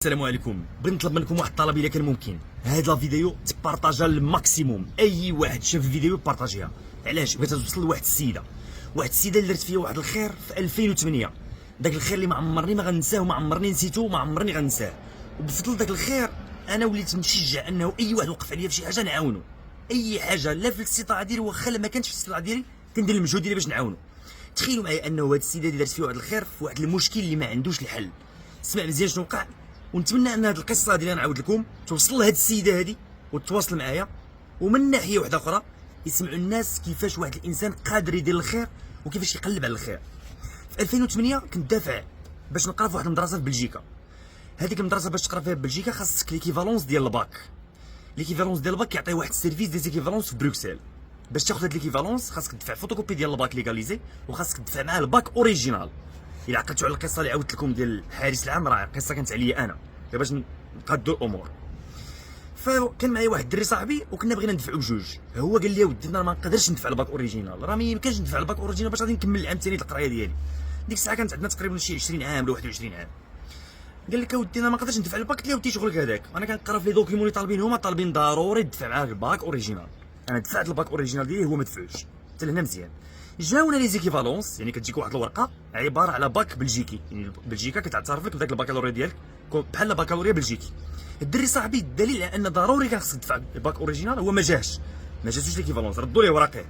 السلام عليكم. بغيت نطلب منكم واحد الطلب الا كان ممكن. هاد لا فيديو تبارطاجا للماكسيموم، اي واحد شاف الفيديو بارطاجيها. علاش؟ بغيت توصل لواحد السيده اللي درت فيها واحد الخير في 2008. داك الخير اللي ما عمرني ما غنساه وما عمرني نسيتو وما عمرني غنساه. وبفضل داك الخير انا وليت مشجع انه اي واحد وقف عليا في شي حاجه نعاونو. اي حاجه لا في الاستطاعه ديالي، واخا ما كانش في الاستطاعه ديالي كندير المجهود ديالي باش نعاونو. تخيلوا معايا انه هاد السيده اللي درت فيها واحد الخير في واحد المشكل اللي ما عندوش الحل. اسمع مزيان شنو وقع، ونتمنى ان هذه القصه هذه اللي نعاود لكم توصل لهاد السيده هذه وتواصل معايا. ومن ناحيه واحده اخرى يسمعوا الناس كيفاش واحد الانسان قادر يدير الخير وكيفاش يقلب على الخير. في 2008 كنت دافع باش نقرا في واحد المدرسه في بلجيكا. هذيك المدرسه باش تقرا فيها في بلجيكا خاصك ليكيفالونس ديال الباك. ليكيفالونس ديال الباك كيعطي واحد السيرفيس دي زيكيفالونس في بروكسل. باش تاخذ هاد ليكيفالونس خاصك تدفع فوتوكوبي ديال الباك ليغاليزي، وخاصك تدفع معاه الباك اوريجينال. الا عقلتوا على القصه اللي عاودت لكم ديال حارس العام، راه قصه كانت عليا انا باش نقادوا الامور. فكان معايا واحد الدري صاحبي وكنا بغينا ندفعوا بجوج. هو قال لي ودي انا ما نقدرش ندفع الباك اوريجينال، راه ما يمكنش ندفع الباك اوريجينال باش غادي نكمل العام الثاني القرايه ديالي. ديك الساعه كانت عندنا تقريبا شي 20 عام ولا 21 عام. قال لك اودي انا ما نقدرش ندفع الباك. قلت له ودي شغلك هذاك، انا كنقرا في لي دوكيمون اللي طالبين، هما طالبين ضروري تدفع معاه الباك اوريجينال. انا دفعت الباك اوريجينال ديالي، هو ما دفعوش. حتى لهنا مزيان. جاونا لي زيكيفالونس، يعني كتجيك واحد الورقه عباره على باك بلجيكي، يعني بلجيكا كتعترف لك بداك الباكالوريا ديالك بحال الباكالوريا بلجيكي. الدري صاحبي الدليل على ان ضروري كان خصك تدفع الباك اوريجينال هو ما جاش، ما جاتوش ليكيفالونس، ردوا ليه وراقيه.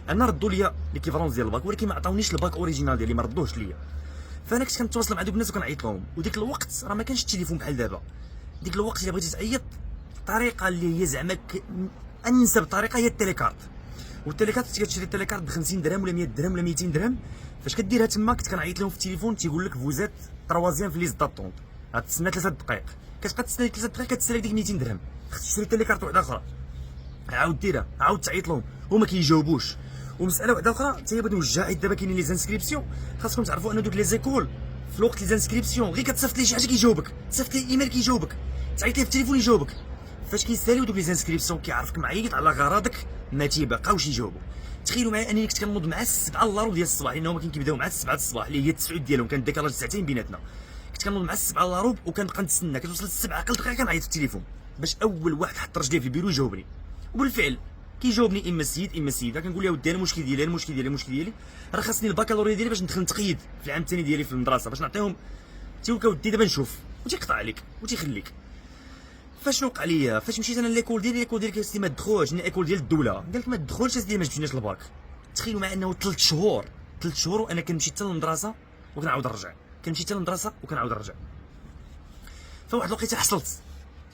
انا ردوا لي ليكيفالونس ديال الباك ولكن ما عطاونيش الباك اوريجينال ديالي، ما ردوهش ليا. فانا كنت كنتواصل مع دوك الناس وكنعيط لهم. وديك الوقت راه ما كانش التليفون بحال دابا. ديك الوقت الا بغيتي تعيط الطريقه اللي هي زعما انسب طريقه هي التيليكارت. والتيليكارت كتشري التيليكارت ب 50 درهم ولا 100 درهم ولا 200 درهم. فاش كديرها تما كنت كنعيط لهم في التليفون تيقول لك فوزات تروازيام في ليست داتونت، غتسنى 3 دقائق. كتبقى تسنى 3 دقائق كتسالك ديك 200 درهم. خصك تشري تيليكارت واحده اخرى، عاود ديرها، عاود تعيط لهم وما كيجاوبوش. ومساله واحده اخرى حتى هي بغيت نوجهها، حيت دابا كاينين لي زانسكريبسيون. خاصكم تعرفوا ان دوك لي زيكول في الوقت لي زانسكريبسيون غير كتصيفط ليه شي حاجه كيجاوبك، تصيفط ليه ايميل كيجاوبك، تعيط ليه في التليفون يجاوبك. فاش كيساليو دوك لي زانسكريبسيون كيعرفك معيط على غرضك ما تيبقاوش يجاوبوا. تخيلوا معايا انني كنت كنوض مع 7 الا ديال الصباح، لان هما كيبداو مع 7 الصباح اللي هي 9 ديالهم، كان ديكالاج ساعتين بيناتنا. كنت كنوض مع 7 الا وكنبقى نتسنى، كتوصل 7 اقل دقيقه كنعيط في التليفون باش اول واحد حط رجليه في البيرو يجاوبني. وبالفعل كيجاوبني اما السيد اما السيده. كنقول له ودي انا المشكل ديالي راه خاصني الباكالوريا ديالي باش ندخل نتقيد في العام الثاني ديالي في المدرسه باش نعطيهم. تيقول لك ودي دابا نشوف، وتيقطع عليك وتيخليك. فاش وقع ليا فاش مشيت انا ليكول ديالي كيسيدي ما تدخلش، انا ايكول ديال الدوله، قال لك ما تدخلش اسيدي ما جبتيناش الباك. تخيلوا معايا انه 3 شهور وانا كنمشي حتى للمدرسه وكنعاود نرجع، فواحد الوقيته حصلت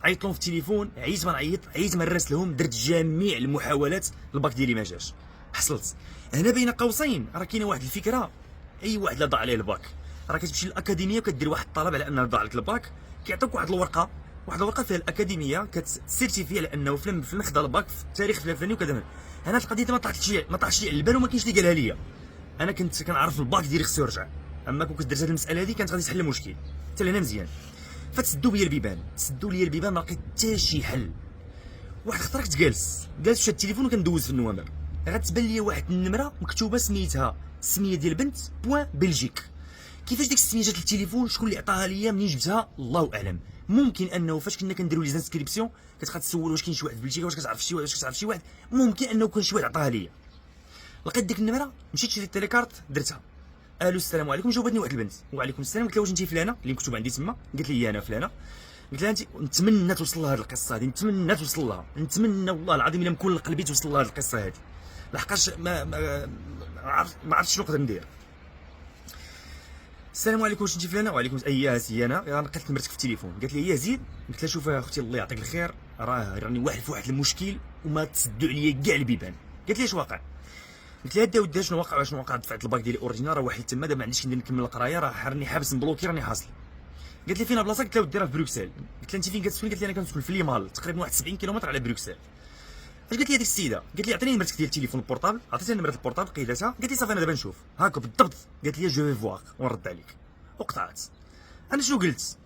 عيط لهم في التليفون، عييت ما نعيط، عييت ما نراسلهم، درت جميع المحاولات، الباك ديالي ما جاش. حصلت هنا بين قوسين راه كاينه واحد الفكره، اي واحد لا ضاع عليه الباك راه كتمشي للاكاديميه وكدير واحد الطلب على ان ضاع لك الباك، كيعطيوك واحد الورقه فيها الاكاديميه كتسيرتيفي على انه فلان خدا الباك في التاريخ الفلاني وكذا. هنا القضيه ما طلعتش لي على البال وما كاينش اللي قالها ليا. انا كنت كنعرف الباك ديالي خصو يرجع، اما كون كنت درت هذه المساله هذه كانت غادي تحل المشكل. حتى لهنا مزيان. فتسدوا لي البيبان، ما لقيت حتى شي حل. واحد الخطره كنت جالس شاد التليفون وكندوز في النوامر، غتبان لي واحد النمره مكتوبه سميتها السميه ديال البنت بوان بلجيك. كيفاش ديك السميه جات للتليفون، شكون اللي عطاها ليا، منين جبتها الله اعلم. ممكن انه فاش كنا كنديروا لي زانسكريبسيون كتبقى تسول واش كاين شي واحد في بلجيكا، واش كتعرف شي واحد، ممكن انه كان شي واحد عطاها ليا. لقيت ديك النمره، مشيت شريت التيليكارت درتها. الو السلام عليكم، جاوبتني واحد البنت. وعليكم السلام. قلت لها واش انت فلانه اللي مكتوب عندي تما؟ قالت لي انا فلانه. قلت لها انت، نتمنى توصل لها هذه القصه هذه، نتمنى والله العظيم الا من كل قلبي توصل لها هذه القصه هذه، لحقاش ما عرفتش شنو نقدر ندير. السلام عليكم، واش انت فلانه؟ وعليكم اييه سي انا نقلت نمرتك في التليفون. قالت لي يا زيد. قلت لها شوف اختي الله يعطيك الخير، راني واحد في واحد المشكل وما تسدوا عليا كاع البيبان. قالت لي اش واقع؟ قلت لها دا ودي شنو واقع دفعت الباك ديالي اوريجينال، راه واحد تما دابا ما عنديش ندير نكمل القرايه، راني حابس مبلوكي، راني حاصل. قالت لي فين بلاصتك؟ قلت لها ودي راه في بروكسل. قلت لها انت فين كتسكن؟ قالت لي انا كنسكن في ليمال، تقريبا واحد 70 كيلومتر على بروكسل. اش قالت لي هذيك السيده؟ قالت لي عطيني نمرتك ديال التليفون البورطابل. عطيتها نمره البورطابل قيدتها. قالت لي صافي انا دابا نشوف هاكا بالضبط. قالت لي جو في فواغ ونرد عليك. وقطعت. انا شنو قلت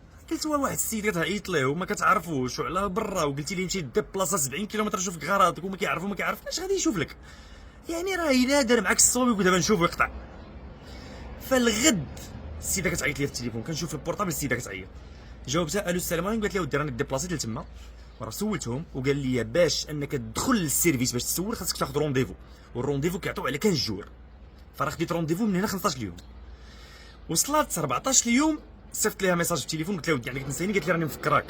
هو واحد السيد كتعيط ليه وما كتعرفوش وعلى برا، وقلتي لي مشي دير بلاصه 70 كيلومتر شوف غراضك وما كيعرف اش غادي يشوف لك، يعني راه الا دار معاك الصوب ودابا نشوف ويقطع. فالغد السيده كتعيط لي في التليفون، كنشوف البورطابل السيده كتعيط. جاوبتها الو السلام عليكم، قالت لي ودي راني ديبلاسيت لتما، وراه سولتهم وقال لي باش انك تدخل للسيرفيس باش تسول خاصك تاخذ رونديفو، والرونديفو كيعطيو على 15 جور، فراه خديت رونديفو من هنا 15 يوم. وصلت 14 يوم صيفط ليها ميساج في التليفون قلت لها ودي عندك تنسيني، قالت لي راني مفكراك.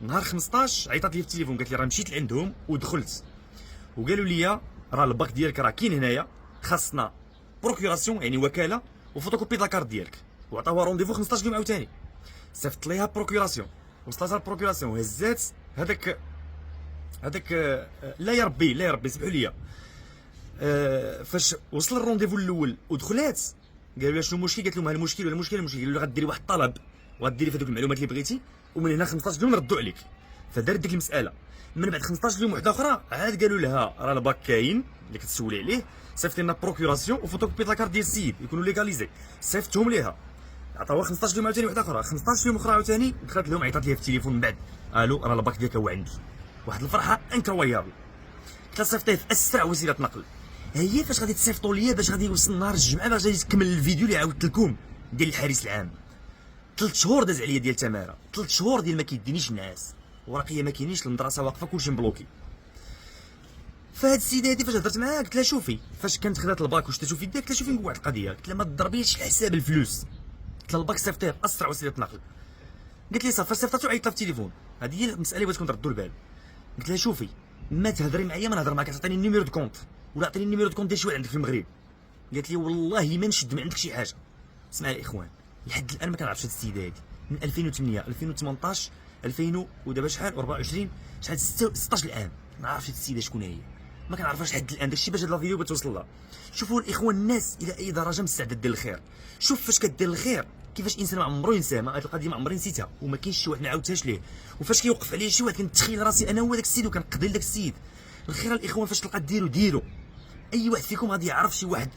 نهار 15 عيطات لي في التليفون قالت لي راه مشيت لعندهم ودخلت، وقالوا لي راه الباك ديالك راه كاين هنايا، خاصنا بروكوراسيون يعني وكاله وفوتوكوبي د لاكارت ديالك، وعطاوها رونديفو 15 يوم عاوتاني. صيفط ليها بروكوراسيون، وصلتها البروكوراسيون وهزات هذاك لا يا ربي لا يا ربي سمحوا لي. فاش وصل الرونديفو الاول ودخلات قالوا لها شنو المشكل، قالت لهم ها المشكل ولا المشكل المشكل، قالوا لها غديري واحد الطلب وغديري في هذوك المعلومات اللي بغيتي، ومن هنا 15 يوم نردوا عليك. فدارت ديك المساله. من بعد 15 يوم وحده اخرى عاد قالوا لها راه الباك كاين اللي كتسولي عليه، صيفطي لنا بروكوراسيون وفوتوكوبي لاكارت ديال السيد يكونوا ليغاليزي، صيفطتهم ليها، عطاوها 15 يوم عاوتاني وحده اخرى، 15 يوم اخرى عاوتاني دخلت لهم عيطات ليها في التليفون من بعد الو راه الباك ديالك هو عندي. واحد الفرحه انكرويابل. قلت لها صيفطيه في اسرع وسيله نقل. هي فاش غادي تصيفطوا ليا باش غادي يوصل نهار الجمعه باش غادي تكمل الفيديو اللي عاودت لكم ديال الحارس العام. 3 شهور داز عليا ديال تماره، 3 شهور ديال ما كيدينيش الناس، ورقيه ما كاينينش، المدرسه واقفه كلشي مبلوكي. فهاد السيده هادي فاش هضرت معاها قلت لها شوفي فاش كانت خدات الباك واش تشوفي داك، قلت لها شوفي نقول واحد القضيه، قلت لها ما تضربيش حساب الفلوس، قلت لها الباك صيفطيه باسرع وسيله نقل. قالت لي صافي صيفطاتو عيطت لها في التليفون، هذه هي المساله اللي بغيتكم تردوا البال. قلت لها شوفي ما تهضري معايا ما نهضر معاك، تعطيني النيميرو دو كونت ولا عطيني النيميرو دو كونت ديال شي واحد عندك في المغرب. قالت لي والله ما نشد من عندك شي حاجه. اسمع الاخوان لحد الان ما كنعرفش هاد السيده هادي من 2008 2018 2000 ودابا شحال 24 شحال 16 عام ما عرفتش هاد السيده شكون هي، ما كنعرفهاش لحد الان. داكشي باش هاد الفيديو بتوصل لها. شوفوا الاخوان الناس الى اي درجه مستعده دير الخير. شوف فاش كدير الخير كيفاش انسان ما عمرو ينساها، هاد القضيه ما عمري نسيتها وما كاينش شي واحد ما عاودتهاش ليه. وفاش كيوقف عليه شي واحد كنتخيل راسي انا هو داك السيد وكنقضي لداك السيد. الخير الاخوان فاش تلقى ديرو اي واحد فيكم غادي يعرف شي واحد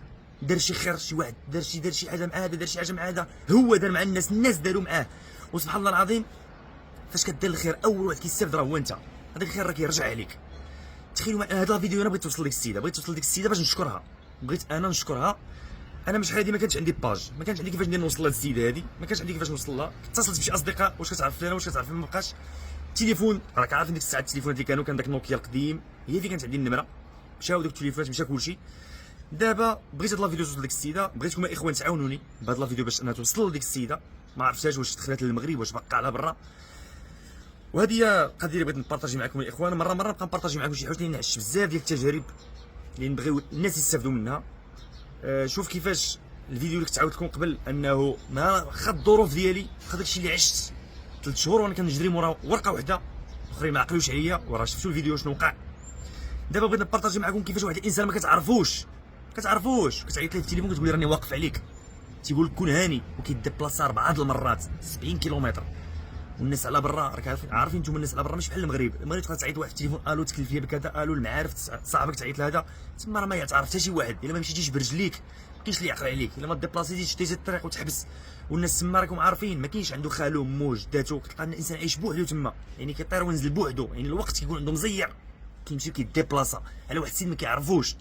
دار شي خير، شي واحد دار شي حاجه مع هذا، دار شي حاجه مع هذا، هو دار مع الناس داروا معاه. وسبحان الله العظيم فاش كدير الخير اول واحد كيستافد راه هو انت، هذاك الخير راه كيرجع عليك. تخيلوا هذا الفيديو انا بغيت توصل لديك السيده، بغيت توصل لديك السيده باش نشكرها، بغيت انا نشكرها. انا مش هادي ما كانش عندي باج، ما كانش عندي كيفاش ندير نوصل لهاد السيده هادي، ما كانش عندي كيفاش نوصل لها. اتصلت بشي اصدقاء واش كتعرف فلانه واش كتعرف ما بقاش. التليفون راك عارف ديك الساعه التليفونات اللي كان داك نوكيا القديم هي اللي كانت عندي النمره، مشاو دوك التليفونات مشى كلشي. دابا بغيت هاد الفيديو توصل لديك السيده، بغيتكم الاخوان تعاونوني بهاد الفيديو باش انها توصل لديك السيده، ما عرفتهاش واش دخلت للمغرب واش باقا على برا. وهذه هي القضيه اللي بغيت نبارطاجي معكم الاخوان. مره نبقى نبارطاجي معكم شي حوايج اللي نعش بزاف ديال التجارب اللي نبغيو الناس يستافدوا منها. شوف كيفاش الفيديو اللي كنت عاودت لكم قبل انه ما خد الظروف ديالي، خد داكشي اللي عشت 3 شهور وانا كنجري مورا ورقه وحده، الاخرين ما عقلوش عليا وراه شفتوا الفيديو شنو وقع. دابا بغيت نبارطاجي معكم كيفاش واحد الانسان ما كتعرفوش كتعيط ليه في التليفون كتقول لي راني واقف عليك، تيقول لك كون هاني وكيديبلاصا 4 المرات 70 كيلومتر، والناس على برا راك عارفين نتوما الناس على برا ماشي بحال المغرب تقدر تعيط واحد في التليفون الو تكلف ليا بكذا، الو المعارف صاحبك تعيط لهذا، تما راه ما يعرف حتى شي واحد. الا ما مشيتيش برجليك ما كاينش اللي يعقل عليك، الا ما ديبلاسيتيش شتيتي الطريق وتحبس والناس تما راكم عارفين ما كاينش عنده خالو مو جداتو، كتلقى الانسان عايش بوحدو تما، يعني كيطير وينزل بوحدو، يعني الوقت كيكون عنده مزير كيمشي كيديبلاصا على واحد السيد ما كيعرفوش،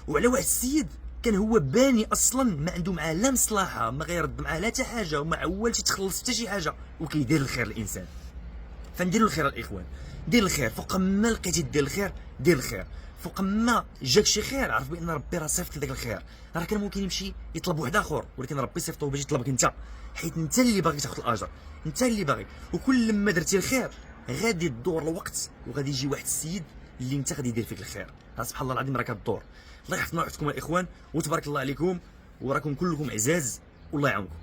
وعلى واحد السيد كان هو باني اصلا ما عنده معاه لا مصلحه، ما غيرد معاه لا حتى حاجه وما عوالش يتخلص حتى شي حاجه، وكيدير الخير الانسان. فنديروا الخير الاخوان، دير الخير فوق ما لقيتي دير الخير، دير الخير فوق ما جاك شي خير عرف بان ربي راه صيفط لك الخير. راه كان ممكن يمشي يطلب واحد اخر، ولكن ربي صيفطو باش يطلبك انت، حيت انت اللي باغي تاخذ الاجر، انت اللي باغي. وكل ما درتي الخير غادي تدور الوقت وغادي يجي واحد السيد اللي انت غادي يدير فيك الخير. سبحان الله العظيم راه كدور. الله يحفظنا ويحفظكم الاخوان وتبارك الله عليكم، وراكم كلكم عزاز والله يعاونكم.